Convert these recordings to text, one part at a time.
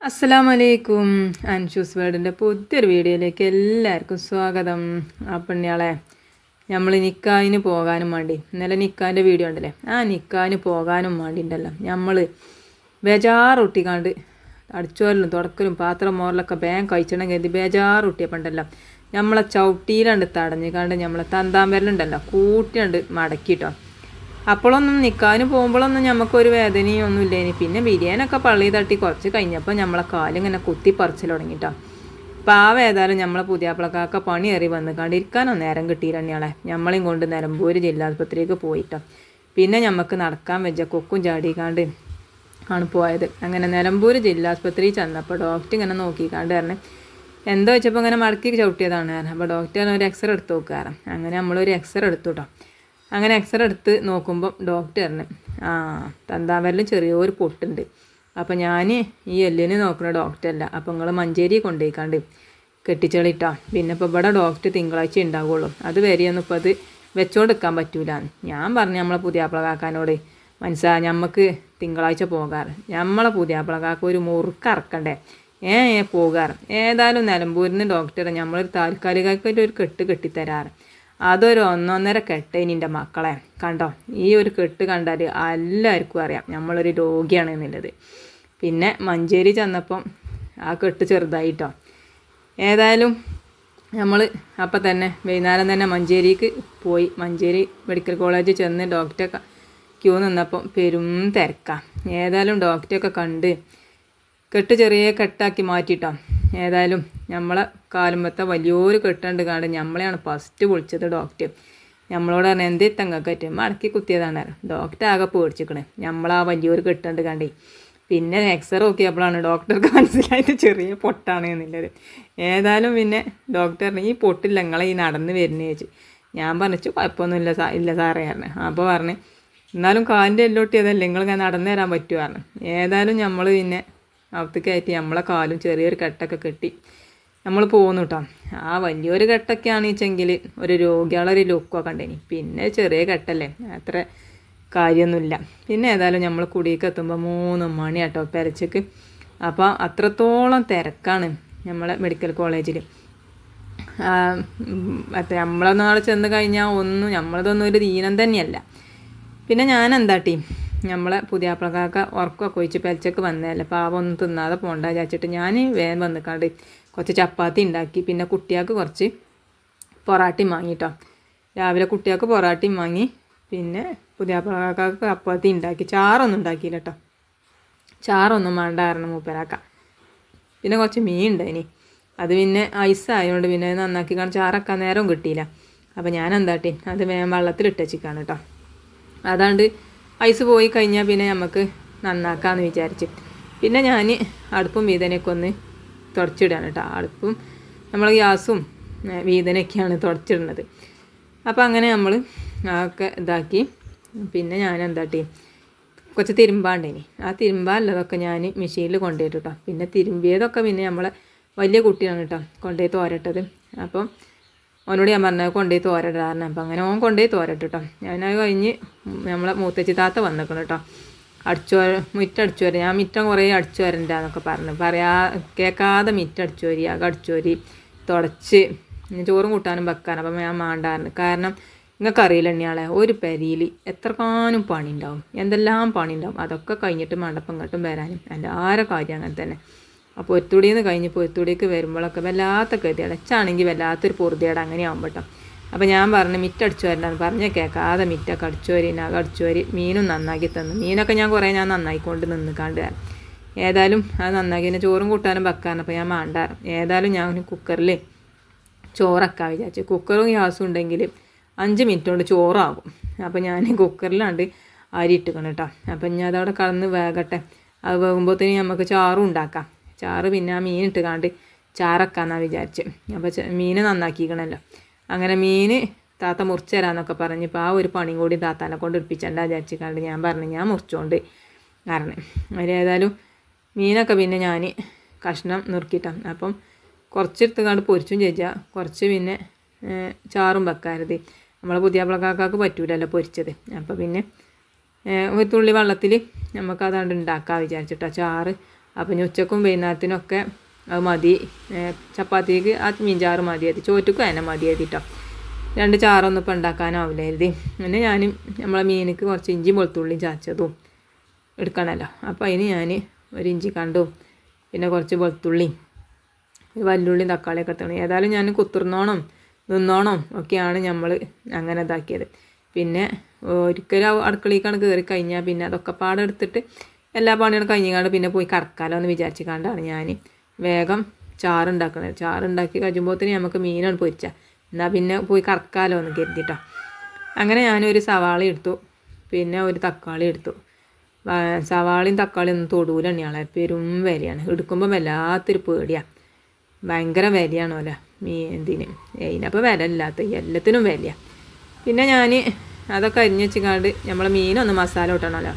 അസ്സലാമലൈക്കും. അൻഷൂസ് വേർഡിൻ്റെ പുതിയൊരു വീഡിയോയിലേക്ക് എല്ലാവർക്കും സ്വാഗതം. അപ്പണ്യാളെ നമ്മൾ നിക്കാഹിന് പോകാനും വേണ്ടി ഇന്നലെ നിക്കാഹിൻ്റെ വീഡിയോ ഉണ്ടല്ലേ, ആ നിക്കാഹിന് പോകാനും വേണ്ടിണ്ടല്ലോ നമ്മൾ ബേജാറൊട്ടിക്കാണ്ട് അടിച്ചോരലും തുടക്കലും പാത്രം മോറലൊക്കെ ബാങ്ക് കഴിച്ചിടണം കരുതി ബേജാറൊട്ടിയപ്പോണ്ടല്ലോ നമ്മളെ ചവിട്ടിയിലുണ്ട് തടഞ്ഞിക്കാണ്ട് നമ്മളെ തന്താമ്പരലുണ്ടല്ലോ കൂട്ടിയുണ്ട് മടക്കിട്ടോ. അപ്പോഴൊന്നും നിൽക്കാനും പോകുമ്പോഴൊന്നും നമുക്കൊരു വേദനയും ഒന്നും ഇല്ലേനി. പിന്നെ ബിരിയാണിയൊക്കെ പള്ളി തട്ടി കുറച്ച് കഴിഞ്ഞപ്പോൾ നമ്മളെ കാലിങ്ങനെ കുത്തി പറിച്ചിൽ തുടങ്ങിയിട്ടോ. പാവം ഏതായാലും നമ്മളെ പുതിയാപ്പിളക്കാക്ക പണിയേറി വന്ന് കണ്ടിരിക്കാനോ നേരം കിട്ടിയില്ലണ്യാളെ. നമ്മളെയും കൊണ്ട് നിലമ്പൂർ ജില്ലാസ്പത്രിക്ക് പോയിട്ടോ. പിന്നെ നമുക്ക് നടക്കാൻ വെച്ച കൊക്കും ചാടിക്കാണ്ട് ആണ് പോയത്. അങ്ങനെ നിലമ്പൂർ ജില്ലാസ്പത്രി ചെന്നപ്പോൾ ഡോക്ടർ ഇങ്ങനെ നോക്കിക്കാണ്ട് പറഞ്ഞു എന്താ വെച്ചപ്പോൾ ഇങ്ങനെ മടക്കി ചവിട്ടിയതാണ്. അപ്പോൾ ഡോക്ടർ ഒരു എക്സ്റേ എടുത്ത് നോക്കാറ്. അങ്ങനെ നമ്മളൊരു എക്സ്റേ എടുത്തു കേട്ടോ. അങ്ങനെ എക്സ്റേ എടുത്ത് നോക്കുമ്പം ഡോക്ടറിന് തന്താവരലും ചെറിയൊരു പൊട്ടുണ്ട്. അപ്പം ഞാൻ ഈ എല്ലിന് നോക്കുന്ന ഡോക്ടറല്ല, അപ്പം നിങ്ങൾ മഞ്ചേരി കൊണ്ടുപോയിക്കാണ്ട് കെട്ടിച്ചളിട്ടോ. പിന്നെ ഇപ്പോൾ ഇവിടെ ഡോക്ടർ തിങ്കളാഴ്ച ഉണ്ടാവുള്ളൂ, അത് വരെയൊന്നും ഇപ്പോൾ അത് വെച്ചോണ്ടിരിക്കാൻ പറ്റൂല. ഞാൻ പറഞ്ഞു നമ്മളെ പുതിയാപ്പിളക്കാക്കാനോട് നമുക്ക് തിങ്കളാഴ്ച പോകാറ്, നമ്മളെ പുതിയാപ്പിളക്കാക്ക ഒരു മുറുക്കറക്കണ്ടേ പോകാറ്. ഏതായാലും നിലമ്പൂരിന് ഡോക്ടറെ നമ്മളൊരു താൽക്കാലികമായിട്ട് ഒരു കെട്ട് കെട്ടിത്തരാറ്. അതൊരു 1.5 കെട്ടേനി എൻ്റെ മക്കളെ. കണ്ടോ, ഈ ഒരു കെട്ട് കണ്ടാൽ എല്ലാവർക്കും അറിയാം നമ്മളൊരു രോഗിയാണ് എന്നുള്ളത്. പിന്നെ മഞ്ചേരി ചെന്നപ്പം ആ കെട്ട് ചെറുതായിട്ടോ. ഏതായാലും നമ്മൾ അപ്പം തന്നെ വൈകുന്നേരം തന്നെ മഞ്ചേരിക്ക് പോയി. മഞ്ചേരി മെഡിക്കൽ കോളേജിൽ ചെന്ന് ഡോക്ടറെ ക്യൂ നിന്നപ്പം പെരും തിരക്കാം. ഏതായാലും ഡോക്ടറെയൊക്കെ കണ്ട് കെട്ട് ചെറിയ കെട്ടാക്കി മാറ്റിട്ടോ. ഏതായാലും നമ്മളെ കാലുമ്പത്തെ വലിയൊരു കെട്ടുണ്ട് കാണും. നമ്മളെയാണ് ഫസ്റ്റ് വിളിച്ചത് ഡോക്ടർ. നമ്മളോട് പറഞ്ഞാൽ എന്തേ തങ്ങക്കറ്റ് മടക്കി കുത്തിയതാണ്. ഡോക്ടർ ആകെ പേടിച്ചിക്കണേ നമ്മളാ വലിയൊരു കെട്ടുണ്ട് കണ്ടേ. പിന്നെ എക്സ്റേ നോക്കിയപ്പോഴാണ് ഡോക്ടർക്ക് മനസ്സിലായത് ചെറിയ പൊട്ടാണ് എന്നുള്ളത്. ഏതായാലും പിന്നെ ഡോക്ടറിന് ഈ പൊട്ടില്ല നിങ്ങളെ ഈ നടന്ന് വരുന്നേ ചോദിച്ചു. ഞാൻ പറഞ്ഞു കുഴപ്പമൊന്നുമില്ല ഇല്ല സാറേ പറഞ്ഞു. അപ്പോൾ പറഞ്ഞു എന്നാലും കാലിൻ്റെ എല്ലോട്ടിയതല്ലേ നിങ്ങളിങ്ങനെ നടന്നു തരാൻ പറ്റുമോ പറഞ്ഞു. ഏതായാലും നമ്മൾ പിന്നെ അവിടത്തേക്കായിട്ട് നമ്മളെ കാലും ചെറിയൊരു കെട്ടൊക്കെ കെട്ടി നമ്മൾ പോകുന്നു കേട്ടോ. ആ വലിയൊരു കെട്ടൊക്കെ ആണെച്ചെങ്കിൽ ഒരു രോഗികളൊരു ലുക്കൊക്കെ ഉണ്ടേനി. പിന്നെ ചെറിയ കെട്ടല്ലേ, അത്ര കാര്യമൊന്നുമില്ല. പിന്നെ ഏതായാലും നമ്മൾ കുടിയേക്ക് എത്തുമ്പോൾ 3 മണി കേട്ടോ പെരച്ചക്ക്. അപ്പോൾ അത്രത്തോളം തിരക്കാണ് നമ്മളെ മെഡിക്കൽ കോളേജിൽ. നമ്മളൊന്നും അവിടെ ചെന്ന് കഴിഞ്ഞാൽ നമ്മളതൊന്നും ഒരു ദീനം തന്നെയല്ല. പിന്നെ ഞാൻ എന്താട്ടി നമ്മളെ പുതിയാപ്പിളക്കാക്ക ഉറക്കമൊക്കെ ഒഴിച്ച് പെലച്ചക്ക് വന്നതല്ലേ, പാവം ഒന്നും തിന്നാതെ പോകണ്ട വിചാരിച്ചിട്ട് ഞാൻ വേഗം വന്നിക്കാണ്ട് കുറച്ച് ചപ്പാത്തി ഉണ്ടാക്കി. പിന്നെ കുട്ടികൾക്ക് കുറച്ച് പൊറാട്ടയും വാങ്ങിട്ടോ. രാവിലെ കുട്ടികൾക്ക് പൊറാട്ടയും വാങ്ങി. പിന്നെ പുതിയാപ്പിളക്കാക്ക് ചപ്പാത്തി ഉണ്ടാക്കി. ചാറൊന്നും ഉണ്ടാക്കിയില്ല കേട്ടോ, ചാറൊന്നും വേണ്ടായിരുന്നു മൂപ്പരാക്ക. പിന്നെ കുറച്ച് മീൻ ഉണ്ടായിനി, അത് പിന്നെ ഐസായതുകൊണ്ട് പിന്നെ നന്നാക്കി കാണാൻ ചാറക്കാൻ നേരം കിട്ടിയില്ല. അപ്പോൾ ഞാൻ എന്താട്ടി അത് വേഗം വെള്ളത്തിലിട്ടച്ചിക്കാണ് കേട്ടോ. അതാണ്ട് ഐസ് പോയി കഴിഞ്ഞാൽ പിന്നെ നമുക്ക് നന്നാക്കാമെന്ന് വിചാരിച്ച് പിന്നെ ഞാൻ അടുപ്പും വീതനയൊക്കെ ഒന്ന് തുടച്ചിടാണ് കേട്ടോ. അടുപ്പും നമ്മൾ ഗ്യാസും വീതനയൊക്കെയാണ് തുടച്ചിടുന്നത്. അപ്പോൾ അങ്ങനെ നമ്മൾ ഒക്കെ ഇതാക്കി. പിന്നെ ഞാൻ എന്താട്ടി കുറച്ച് തിരുമ്പാണ്ടേനി, ആ തിരുമ്പാനുള്ളതൊക്കെ ഞാൻ മെഷീനിൽ കൊണ്ടുപോയിട്ട് കേട്ടോ. പിന്നെ തിരുമ്പിയതൊക്കെ പിന്നെ നമ്മളെ വലിയ കുട്ടിയാണ് കേട്ടോ കൊണ്ടുപോയി തോരട്ടത്. അപ്പം അവനോട് ഞാൻ പറഞ്ഞത് കൊണ്ടുപോയി തോരടാറുണ്ട്. അപ്പം അങ്ങനെ ഓൻ കൊണ്ടുപോയി തോരട്ട് കേട്ടോ. ഞാനത് കഴിഞ്ഞ് നമ്മളെ മൂത്തച്ചി താത്ത വന്നിക്കണം കേട്ടോ. മുറ്റം അടിച്ചു വരാം. ഞാൻ മിറ്റം കുറേ അടിച്ചു വരണ്ടെന്നൊക്കെ കേൾക്കാതെ മിറ്റം അടിച്ചു വരി ആകെ അടിച്ചു വരി തുടച്ച് ചോറും കൂട്ടാനും വെക്കാനും. അപ്പം ഞാൻ മാണ്ടാറുണ്ട്. കാരണം നിങ്ങൾക്കറിയില്ല ഇയാളെ ഒരു പെരിയിൽ എത്രക്കാനും പണി ഉണ്ടാവും, എന്തെല്ലാം പണി ഉണ്ടാവും. അതൊക്കെ കഴിഞ്ഞിട്ട് മണ്ടപ്പം ഇങ്ങോട്ടും വരാനും എല്ലാവരുടെ കാര്യം അങ്ങനെ തന്നെ. അപ്പോൾ പൊരുത്തുടിയിൽ നിന്ന് കഴിഞ്ഞ് പൊരുത്തുടിക്ക് വരുമ്പോഴൊക്കെ വല്ലാത്ത ഗതിയാണ്. എച്ചാണെങ്കിൽ വല്ലാത്തൊരു പൊറുതിയേട് അങ്ങനെ ആകുമ്പോൾ കേട്ടോ. അപ്പോൾ ഞാൻ പറഞ്ഞു മിറ്റടിച്ചു വരണ്ടെന്ന് പറഞ്ഞ് കേൾക്കാതെ മിറ്റൊക്കെ അടിച്ചു വരി നഗ അടിച്ചു വരി മീനും നന്നാക്കി തന്നു. മീനൊക്കെ ഞാൻ നന്നായിക്കൊണ്ട് നിന്നിക്കാണ്ട്. ഏതായാലും അത് നന്നാക്കി പിന്നെ ചോറും കൂട്ടാനും വെക്കാനും. അപ്പോൾ ഞാൻ മാണ്ടാറ്. ഏതായാലും ഞാൻ കുക്കറിൽ ചോറൊക്കെ വിചാരിച്ചു. കുക്കറും ഗ്യാസും ഉണ്ടെങ്കിൽ 5 മിനിറ്റ് കൊണ്ട് ചോറാകും. അപ്പോൾ ഞാൻ കുക്കറിലാണ്ട് അരി ഇട്ടിക്കണം കേട്ടോ. അപ്പം ഞാൻ അതവിടെ കടന്ന് വേകട്ടെ. അത് വേകുമ്പോഴത്തേന് നമുക്ക് ചാറും ഉണ്ടാക്കാം. ചാറ് പിന്നെ ആ മീൻ ഇട്ട് കാണ്ട് ചാറക്കാന്നാണ് വിചാരിച്ച്. അപ്പോൾ മീൻ നന്നാക്കിക്കണമല്ലോ. അങ്ങനെ മീൻ താത്ത മുറിച്ച് തരാമെന്നൊക്കെ പറഞ്ഞപ്പോൾ ആ ഒരു പണിയും കൂടി താത്താനെ കൊണ്ട് എടുപ്പിച്ചണ്ട വിചാരിച്ചിക്കാണ്ട് ഞാൻ പറഞ്ഞു ഞാൻ മുറിച്ചുകൊണ്ട് കാരണം. അതിലേതായാലും മീനൊക്കെ പിന്നെ ഞാൻ കഷ്ണം നുറുക്കിയിട്ടാണ്. അപ്പം കുറച്ചെടുത്ത് കാണ്ട് പൊരിച്ചും ചോദിച്ചാൽ കുറച്ച് പിന്നെ ചാറും വെക്കാരുത്. നമ്മളെ പുതിയാപ്പിളക്കാർക്ക് പറ്റൂലല്ലോ പൊരിച്ചത്. അപ്പോൾ പിന്നെ ഒരു തുള്ളി വെള്ളത്തിൽ നമുക്കതാണ്ട് ഉണ്ടാക്കാൻ വിചാരിച്ചിട്ടോ. ചാറ് അപ്പം ഇനി ഉച്ചക്കും വൈകുന്നേരത്തിനൊക്കെ അത് മതി. ചപ്പാത്തിക്ക് ആ മീൻ ചാറ് മതി എഴുതി, ചോറ്റക്കും തന്നെ മതി എഴുതിട്ടോ. 2 ചാറൊന്നും ഇപ്പം ഉണ്ടാക്കാനാവില്ല എഴുതി. പിന്നെ ഞാൻ നമ്മളെ മീനിക്ക് കുറച്ച് ഇഞ്ചി വെളുത്തുള്ളിയും ചതച്ചതും എടുക്കണമല്ലോ. അപ്പോൾ അതിന് ഞാൻ ഒരു ഇഞ്ചി കണ്ടും പിന്നെ കുറച്ച് വെളുത്തുള്ളിയും വല്ലുള്ളിയും തക്കാളിയൊക്കെ എടുത്തണം. ഏതായാലും ഞാൻ കുത്തിർന്നോണം നിന്നോണം ഒക്കെയാണ് നമ്മൾ അങ്ങനെ ഇതാക്കിയത്. പിന്നെ ഒരിക്കലും അടുക്കളയിലേക്കാണ് കയറി കഴിഞ്ഞാൽ പിന്നെ അതൊക്കെ പാടെ എടുത്തിട്ട് എല്ലാ പണികളും കഴിഞ്ഞാണ്ട് പിന്നെ പോയി കടക്കാലോ എന്ന് വിചാരിച്ചിട്ടാണ് ഞാൻ വേഗം ചാറുണ്ടാക്കണത്. ചാറുണ്ടാക്കി കഴിയുമ്പോഴത്തേന് നമുക്ക് മീനാണ് പൊരിച്ചാൽ എന്നാൽ പിന്നെ പോയി കടക്കാലോ എന്ന് കരുതിട്ടോ. അങ്ങനെ ഞാനൊരു സവാള എടുത്തു, പിന്നെ ഒരു തക്കാളി എടുത്തു. സവാളയും തക്കാളിയും ഒന്നും തൊടൂല തന്നെയാണ്, പെരും വിലയാണ്. എടുക്കുമ്പോൾ വല്ലാത്തൊരു പേടിയാണ്, ഭയങ്കര വിലയാണോ അല്ലേ ഇതിന്. അതിനപ്പോൾ വില ഇല്ലാത്ത എല്ലാത്തിനും വിലയാണ്. പിന്നെ ഞാൻ അതൊക്കെ അരിഞ്ഞ് വെച്ചിക്കാണ്ട് നമ്മളെ മീനൊന്ന് മസാല ഇട്ടണമല്ലോ.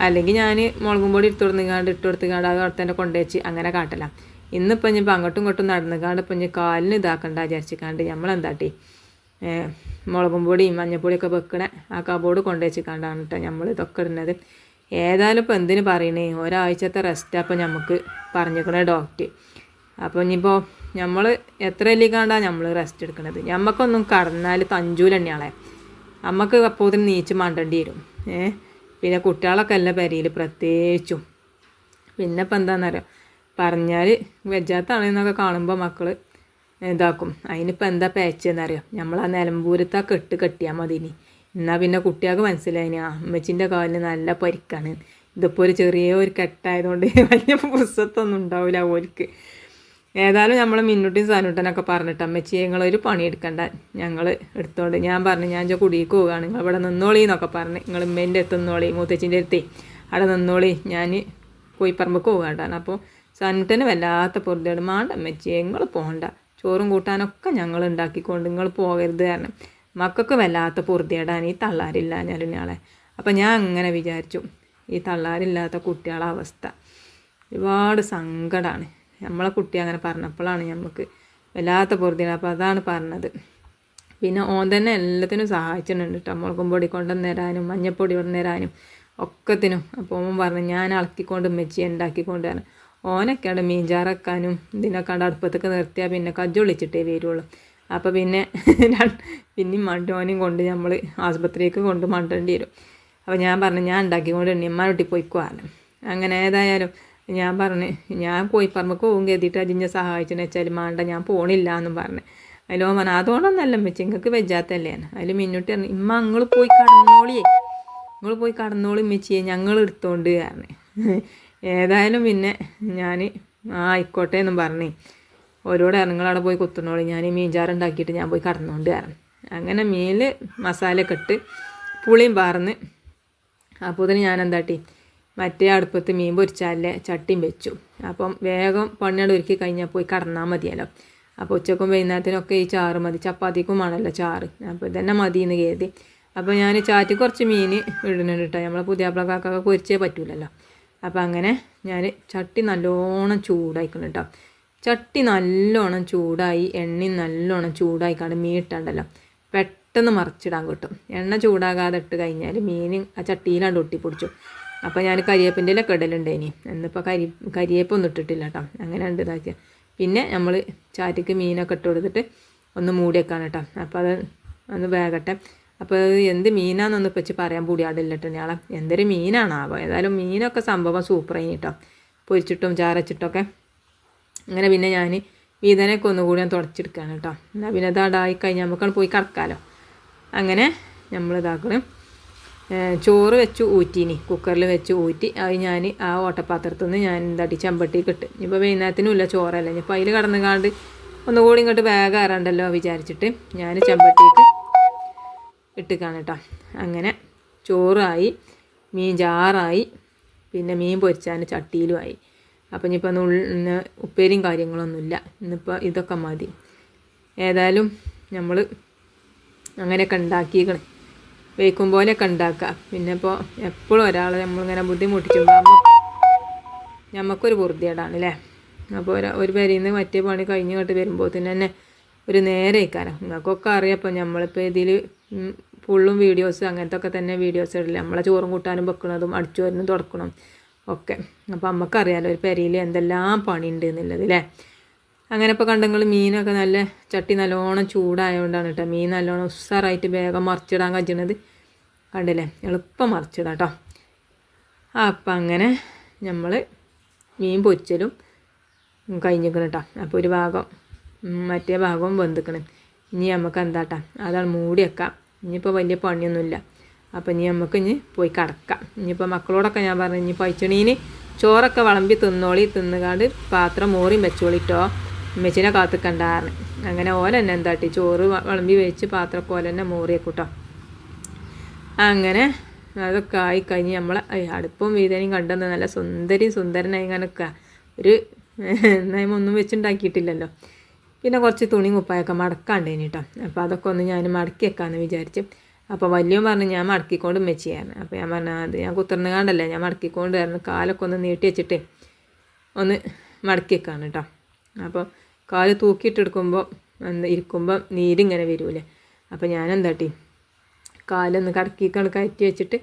അല്ലെങ്കിൽ ഞാൻ മുളകും പൊടി ഇട്ട് കൊടുത്തുകാണ്ട് അത് അവിടെ തന്നെ കൊണ്ടുവച്ച് അങ്ങനെ കാട്ടലാണ്. ഇന്നിപ്പോൾ ഇനിയിപ്പോൾ അങ്ങോട്ടും ഇങ്ങോട്ടും നടന്നുകാണ്ട് ഇപ്പം ഇനി കാലിന് ഇതാക്കണ്ട വിചാരിച്ചിക്കാണ്ട് നമ്മളെന്താട്ടി മുളകും പൊടിയും മഞ്ഞൾപ്പൊടിയൊക്കെ വെക്കണ ആ കബോർഡ് കൊണ്ടുവച്ചിക്കാണ്ടാണ് കേട്ടോ നമ്മൾ ഇതൊക്കെ ഇടുന്നത്. ഏതായാലും ഇപ്പോൾ എന്തിനു പറയണേ, ഒരാഴ്ചത്തെ റെസ്റ്റാണ് അപ്പോൾ നമുക്ക് പറഞ്ഞിരിക്കണേ ഡോക്ടർ. അപ്പോൾ ഇനിയിപ്പോൾ നമ്മൾ എത്ര എല്ലിക്കാണ്ടാണ് നമ്മൾ റെസ്റ്റ് എടുക്കുന്നത്. നമുക്കൊന്നും കടന്നാൽ തഞ്ചൂല തന്നെയാളെ, നമുക്ക് അപ്പോൾ നീച്ച് മണ്ടേണ്ടി വരും. പിന്നെ കുട്ടികളൊക്കെ അല്ല പെരയിൽ പ്രത്യേകിച്ചും. പിന്നെ ഇപ്പം എന്താണെന്നറിയാം, പറഞ്ഞാൽ വെജാത്താണെന്നൊക്കെ കാണുമ്പോൾ മക്കൾ ഇതാക്കും. അതിനിപ്പോൾ എന്താ പേച്ചെന്നറിയാം, നമ്മൾ ആ നിലമ്പൂരത്തെ കെട്ടിയാൽ മതി. ഇനി എന്നാൽ പിന്നെ കുട്ടികൾക്ക് മനസ്സിലായിന് അമ്മച്ചിൻ്റെ കാലിന് നല്ല പരിക്കാണ്. ഇതിപ്പോൾ ഒരു ചെറിയൊരു കെട്ടായതുകൊണ്ട് വലിയ പുസ്തകത്തൊന്നും ഉണ്ടാവില്ല ഓർക്ക്. ഏതായാലും നമ്മൾ മിന്നുട്ടിയും സാനൂട്ടനൊക്കെ പറഞ്ഞിട്ട് അമ്മച്ചി ഞങ്ങളൊരു പണിയെടുക്കണ്ട ഞങ്ങൾ എടുത്തോണ്ട്. ഞാൻ പറഞ്ഞു ഞാൻ കുടിക്ക് പോവുകയാണ്, നിങ്ങൾ ഇവിടെ നിന്നോളി എന്നൊക്കെ പറഞ്ഞ്. നിങ്ങൾ ഉമ്മേൻ്റെ അടുത്ത് നിന്നോളി, മൂത്തച്ഛൻ്റെ അടുത്തേ അവിടെ നിന്നോളി, ഞാൻ കോയിപ്പറമ്പക്ക് പോകാണ്ടാണ്. അപ്പോൾ സാനൂട്ടന് വല്ലാത്ത പൊറുതേട്, മാണ്ട അമ്മച്ചി നിങ്ങൾ പോകണ്ട, ചോറും കൂട്ടാനൊക്കെ ഞങ്ങൾ ഉണ്ടാക്കിക്കൊണ്ട് നിങ്ങൾ പോകരുത് കാരണം മക്കൾക്ക് വല്ലാത്ത പൊറുതേടാണ് ഈ തള്ളാരില്ല ഞാളെ. അപ്പം ഞാൻ അങ്ങനെ വിചാരിച്ചു, ഈ തള്ളാരില്ലാത്ത കുട്ടികളുടെ അവസ്ഥ ഒരുപാട് സങ്കടമാണ്. നമ്മളെ കുട്ടി അങ്ങനെ പറഞ്ഞപ്പോഴാണ് നമുക്ക് വല്ലാത്ത പൊറുതേട്. അപ്പോൾ അതാണ് പറഞ്ഞത്. പിന്നെ ഓൻ തന്നെ എല്ലാത്തിനും സഹായിച്ചിട്ടുണ്ട് കേട്ടോ, മുളകും പൊടി കൊണ്ടുവന്ന് തരാനും മഞ്ഞൾപ്പൊടി കൊണ്ടു തരാനും ഒക്കത്തിനും. അപ്പോൾ ഓൻ പറഞ്ഞു ഞാൻ ഇളക്കിക്കൊണ്ട് മെച്ചി ഉണ്ടാക്കിക്കൊണ്ട് തരാം. ഓനൊക്കെയാണ് മീൻചാറക്കാനും ഇതിനൊക്കെ അടുപ്പത്തൊക്കെ നിർത്തിയാൽ പിന്നെ കജ്ജൊളിച്ചിട്ടേ വരുള്ളൂ. അപ്പോൾ പിന്നെ പിന്നെയും മണ്ടോനെയും കൊണ്ട് നമ്മൾ ആശുപത്രിക്ക് കൊണ്ട് മണ്ടേണ്ടി വരും. അപ്പോൾ ഞാൻ പറഞ്ഞു ഞാൻ ഉണ്ടാക്കിക്കൊണ്ട് ഉമ്മാനൊട്ടി പോയിക്കുവാനും. അങ്ങനെ ഏതായാലും ഞാൻ പറഞ്ഞ് ഞാൻ കോയിപ്പറമ്പക്ക് പോകും കരുതിയിട്ട് അതിനെ സഹായിച്ചെന്ന് വെച്ചാൽ മാണ്ട ഞാൻ പോണില്ല എന്നും പറഞ്ഞ്. അതിലോ പറഞ്ഞു അതുകൊണ്ടൊന്നല്ല വെച്ച് നിങ്ങൾക്ക് വെജാത്തല്ലേ. അതിൽ മിന്നോട്ട് പറഞ്ഞു ഇമ്മ നിങ്ങൾ പോയി കടന്നോളിയേ, നിങ്ങൾ പോയി കടന്നോളി മെച്ചിയെ ഞങ്ങൾ എടുത്തോണ്ട് കാരണം. ഏതായാലും പിന്നെ ഞാൻ ആയിക്കോട്ടെ എന്നും പറഞ്ഞ് ഓരോടെ നിങ്ങളവിടെ പോയി കുത്തുന്നോളി, ഞാൻ ഈ മീൻചാറുണ്ടാക്കിയിട്ട് ഞാൻ പോയി കടന്നുകൊണ്ട് കാരണം. അങ്ങനെ മീനിൽ മസാലയൊക്കെ ഇട്ട് പുളിയും പാർന്ന് അപ്പോൾ ഇതിന് ഞാൻ എന്താട്ടി മറ്റേ അടുപ്പത്ത് മീൻ പൊരിച്ചാലേ ചട്ടിയും വെച്ചു. അപ്പം വേഗം പണിയോട് ഒരുക്കി കഴിഞ്ഞാൽ പോയി കടന്നാൽ മതിയല്ലോ. അപ്പോൾ ഉച്ചക്കും വൈകുന്നേരത്തിനൊക്കെ ഈ ചാറ് മതി, ചപ്പാത്തിക്കും ആണല്ലോ ചാറ്. അപ്പോൾ ഇതന്നെ മതി എന്ന് കരുതി. അപ്പോൾ ഞാൻ ചാറ്റി കുറച്ച് മീൻ ഇടുന്നുണ്ട് കേട്ടോ, നമ്മളെ പുതിയാപ്പിളക്കാർക്കൊക്കെ പൊരിച്ചേ പറ്റൂലല്ലോ. അപ്പോൾ അങ്ങനെ ഞാൻ ചട്ടി നല്ലോണം ചൂടായിക്കണം കേട്ടോ. ചട്ടി നല്ലോണം ചൂടായി എണ്ണയും നല്ലോണം ചൂടായിക്കാണ്ട് മീൻ ഇട്ടുണ്ടല്ലോ പെട്ടെന്ന് മറിച്ചിടാൻ കിട്ടും. എണ്ണ ചൂടാകാതെ ഇട്ട് കഴിഞ്ഞാൽ മീൻ ആ ചട്ടിയിലാണ്ട് ഒട്ടിപ്പിടിച്ചു. അപ്പോൾ ഞാൻ കരിയേപ്പിൻ്റെ ഇലൊക്കെ ഇടലുണ്ടേനി, എന്നിപ്പോൾ കരിയേപ്പൊന്നും ഇട്ടിട്ടില്ല കേട്ടോ. അങ്ങനെ ഉണ്ട് ഇതാക്കിയ പിന്നെ നമ്മൾ ചാറ്റിക്ക് മീനൊക്കെ ഇട്ട് കൊടുത്തിട്ട് ഒന്ന് മൂടി വെക്കാൻ കേട്ടോ. അപ്പോൾ അത് ഒന്ന് വേകട്ടെ. അപ്പോൾ എന്ത് മീനാണെന്നൊന്നും വെച്ച് പറയാൻ പൂടിയാടില്ല കേട്ടോ ഞാളെ, എന്തൊരു മീനാണാവോ. ഏതായാലും മീനൊക്കെ സംഭവം സൂപ്പറായി കേട്ടോ, പൊരിച്ചിട്ടും ചാരച്ചിട്ടൊക്കെ. അങ്ങനെ പിന്നെ ഞാൻ വീതനൊക്കെ ഒന്നുകൂടി ഞാൻ തുടച്ചെടുക്കുകയാണ് കേട്ടോ. എന്നാൽ പിന്നെ ഇതായി കഴിഞ്ഞാൽ നമുക്കാണ് പോയി കിടക്കാമല്ലോ. അങ്ങനെ നമ്മൾ ഇതാക്കണം. ചോറ് വെച്ച് ഊറ്റീനി, കുക്കറിൽ വെച്ച് ഊറ്റി അത് ഞാൻ ആ ഓട്ടപാത്രത്തിൽ നിന്ന് ഞാൻ എന്താട്ടി ചെമ്പട്ടിക്ക് ഇട്ട്. ഇപ്പോൾ വൈകുന്നേരത്തിനും ഇല്ല ചോറല്ല, ഇനിയിപ്പോൾ അതിൽ കടന്നുകാണ്ട് ഒന്നുകൂടി ഇങ്ങോട്ട് വേഗം കയറണ്ടല്ലോ വിചാരിച്ചിട്ട് ഞാൻ ചെമ്പട്ടിക്ക് ഇട്ടിക്കാണ് കേട്ടോ. അങ്ങനെ ചോറായി, മീൻ ചാറായി, പിന്നെ മീൻ പൊരിച്ചാൻ ചട്ടിയിലുമായി. അപ്പം ഇനിയിപ്പോൾ ഇന്ന് ഉപ്പേരിയും കാര്യങ്ങളൊന്നുമില്ല, ഇന്നിപ്പോൾ ഇതൊക്കെ മതി. ഏതായാലും നമ്മൾ അങ്ങനെയൊക്കെ ഉണ്ടാക്കിക്കണേ, വയ്ക്കും പോലെയൊക്കെ ഉണ്ടാക്കുക. പിന്നെ ഇപ്പോൾ എപ്പോഴും ഒരാളെ നമ്മളിങ്ങനെ ബുദ്ധിമുട്ടിച്ചുമ്പോൾ നമുക്കൊരു പൊറുതിയേടാണ് അല്ലേ. അപ്പോൾ ഒരു പേരിൽ നിന്ന് മറ്റേ പണി കഴിഞ്ഞ് കേട്ട് വരുമ്പോൾ തന്നെ ഒരു നേരെ ഇക്കാരം. നിങ്ങൾക്കൊക്കെ അറിയാപ്പോൾ നമ്മളിപ്പോൾ ഇതിൽ ഫുള്ളും വീഡിയോസ് അങ്ങനത്തെ ഒക്കെ തന്നെ വീഡിയോസ് ഇടില്ല. നമ്മളെ ചോറും കൂട്ടാനും വെക്കണതും അടിച്ചോരനും തുടക്കണം ഒക്കെ. അപ്പോൾ നമുക്കറിയാലോ ഒരു പെരയിൽ എന്തെല്ലാം പണിയുണ്ട് എന്നുള്ളത് അല്ലേ. അങ്ങനെ ഇപ്പോൾ കണ്ടെങ്കിൽ മീനൊക്കെ നല്ല ചട്ടി നല്ലോണം ചൂടായതുകൊണ്ടാണ് കേട്ടോ മീൻ നല്ലോണം ഉസ്സാറായിട്ട് വേഗം മറിച്ചിടാൻ കഴിയണത്. കണ്ടില്ലേ, എളുപ്പം മറിച്ചിടാം കേട്ടോ. അപ്പം അങ്ങനെ നമ്മൾ മീൻ പൊരിച്ചലും കഴിഞ്ഞിരിക്കണം കേട്ടോ. അപ്പോൾ ഒരു ഭാഗം മറ്റേ ഭാഗവും വെന്തിക്കണം. ഇനി നമുക്ക് എന്താട്ടാ അതാണ് മൂടി വെക്കാം. ഇനിയിപ്പോൾ വലിയ പണിയൊന്നുമില്ല. അപ്പം ഇനി നമുക്ക് പോയി കിടക്കാം. ഇനിയിപ്പോൾ മക്കളോടൊക്കെ ഞാൻ പറഞ്ഞു ഇനി പൈച്ചണീന് ചോറൊക്കെ വിളമ്പി തിന്നോളി, തിന്നുകാണ്ട് പാത്രം മോറിയും വെച്ചോളിട്ടോ, ഉമ്മച്ചിനെ കാത്തിക്കണ്ടാറ്. അങ്ങനെ ഓല തന്നെ എന്താട്ടി ചോറ് വിളമ്പി വെച്ച് പാത്രമൊക്കെ ഓല തന്നെ മോറിയേക്കൂട്ടോ. അങ്ങനെ അതൊക്കെ ആയിക്കഴിഞ്ഞ് നമ്മളെ അടുപ്പും വീതനയും കണ്ടെന്ന് നല്ല സുന്ദരനായി ഇങ്ങനെ നിൽക്കുക. ഒരു എന്നായും ഒന്നും വെച്ചുണ്ടാക്കിയിട്ടില്ലല്ലോ. പിന്നെ കുറച്ച് തുണി കുപ്പായൊക്കെ മടക്കാണ്ടേനി കേട്ടോ. അപ്പോൾ അതൊക്കെ ഒന്ന് ഞാൻ മടക്കി വെക്കാമെന്ന് വിചാരിച്ച്. അപ്പോൾ വലിയവൻ പറഞ്ഞു ഞാൻ മടക്കിക്കൊണ്ട് വെച്ചായിരുന്നു. അപ്പോൾ ഞാൻ പറഞ്ഞു അത് ഞാൻ കുത്തിർന്നുകാണ്ടല്ലേ ഞാൻ മടക്കിക്കൊണ്ട് വരുന്നു, കാലൊക്കെ ഒന്ന് നീട്ടി വെച്ചിട്ട് ഒന്ന് മടക്കി വെക്കാണ് കേട്ടോ. അപ്പോൾ കാല് തൂക്കിയിട്ടെടുക്കുമ്പോൾ ഇരിക്കുമ്പോൾ നീരിങ്ങനെ വരൂലേ. അപ്പോൾ ഞാൻ എന്താട്ടി കാലൊന്ന് കയറ്റി വെച്ചിട്ട്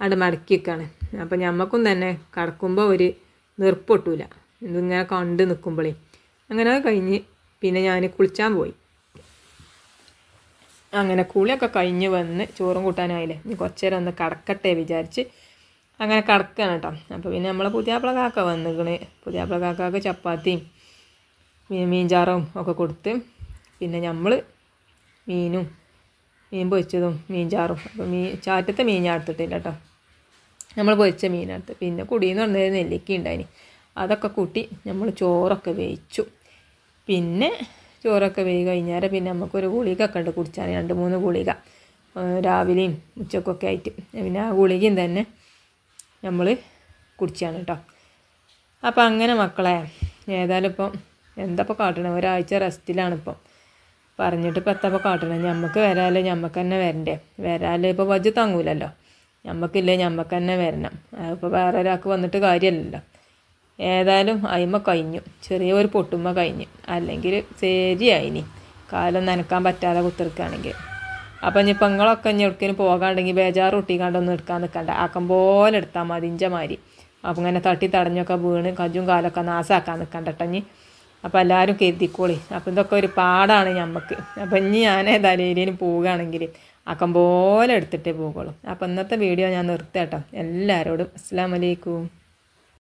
അവിടെ മടക്കി വെക്കാണ്. അപ്പോൾ ഞമ്മക്കും തന്നെ കിടക്കുമ്പോൾ ഒരു നിർപ്പൊട്ടൂല, ഇതിങ്ങനെ കണ്ട് നിൽക്കുമ്പോഴേ. അങ്ങനെ കഴിഞ്ഞ് പിന്നെ ഞാൻ കുളിച്ചാൻ പോയി. അങ്ങനെ കുളിയൊക്കെ കഴിഞ്ഞ് വന്ന് ചോറും കൂട്ടാനായില്ലേ, ഇനി കുറച്ച് നേരം ഒന്ന് കിടക്കട്ടെ വിചാരിച്ച് അങ്ങനെ കിടക്കുകയാണ് കേട്ടോ. അപ്പോൾ പിന്നെ നമ്മളെ പുതിയാപ്പിള കാക്ക വന്നിക്കണ്. പുതിയാപ്പിള കാക്കാക്ക് ചപ്പാത്തിയും മീൻചാറും ഒക്കെ കൊടുത്ത് പിന്നെ നമ്മൾ മീൻ പൊരിച്ചതും മീൻചാറും. അപ്പോൾ ചാറ്റത്തെ മീൻ ഞാൻ എടുത്തിട്ടില്ല കേട്ടോ, നമ്മൾ പൊരിച്ച മീനെടുത്ത്. പിന്നെ കുടിയെന്ന് പറഞ്ഞത് നെല്ലിക്ക ഉണ്ടായിന്, അതൊക്കെ കൂട്ടി നമ്മൾ ചോറൊക്കെ വേവിച്ചു. പിന്നെ ചോറൊക്കെ വേവി കഴിഞ്ഞാൽ പിന്നെ നമുക്കൊരു ഗുളികയൊക്കെ ഉണ്ട് കുടിച്ചാൽ, 2-3 ഗുളിക രാവിലെയും ഉച്ചക്കൊക്കെ ആയിട്ട്. പിന്നെ ആ ഗുളികയും തന്നെ നമ്മൾ കുടിച്ചാണ് കേട്ടോ. അപ്പോൾ അങ്ങനെ മക്കളെ ഏതായാലും ഇപ്പം എന്തപ്പോൾ കാട്ടണം, ഒരാഴ്ച റെസ്റ്റിലാണിപ്പം. പറഞ്ഞിട്ട് ഇപ്പം എത്തപ്പോൾ കാട്ടണം, ഞമ്മക്ക് വരാല്ലേ ഞമ്മക്ക് തന്നെ വരണ്ടേ. വരാല്ലേ ഇപ്പോൾ വജ്ജ് തങ്ങൂലല്ലോ, ഞമ്മക്കില്ലേ ഞമ്മക്ക് തന്നെ വരണം. അതിപ്പോൾ വേറെ ഒരാൾക്ക് വന്നിട്ട് കാര്യമല്ലല്ലോ. ഏതായാലും അയിമ കഴിഞ്ഞു, ചെറിയൊരു പൊട്ടുമ്മ കഴിഞ്ഞു. അല്ലെങ്കിൽ ശരിയായിനി കാലം നനക്കാൻ പറ്റാതെ കുത്തിർക്കുകയാണെങ്കിൽ. അപ്പം ഇനിയിപ്പോൾ നിങ്ങളൊക്കെ ഇനി എവിടേക്കും പോകാണ്ടെങ്കിൽ ബേജാറ് ഒട്ടിക്കാണ്ടൊന്നും എടുക്കാൻ നിൽക്കണ്ട, ആക്കം പോലെ എടുത്താൽ മതി ഇഞ്ചമാരി. അപ്പം ഇങ്ങനെ തട്ടി തടഞ്ഞൊക്കെ വീണ് കജ്ജും കാലൊക്കെ നാശാക്കാൻ നിൽക്കണ്ട കേട്ടോ ഇനി. അപ്പോൾ എല്ലാവരും കരുതിക്കോളി. അപ്പം ഇതൊക്കെ ഒരു പാടാണ് ഞമ്മക്ക്. അപ്പം ഇനി ഞാൻ ഏതായാലും ഏരിയയിൽ പോവുകയാണെങ്കിൽ ആക്കം പോലെ എടുത്തിട്ടേ പോകുള്ളൂ. അപ്പം ഇന്നത്തെ വീഡിയോ ഞാൻ നിർത്താം കേട്ടോ. എല്ലാവരോടും അസ്സലാമു അലൈക്കും.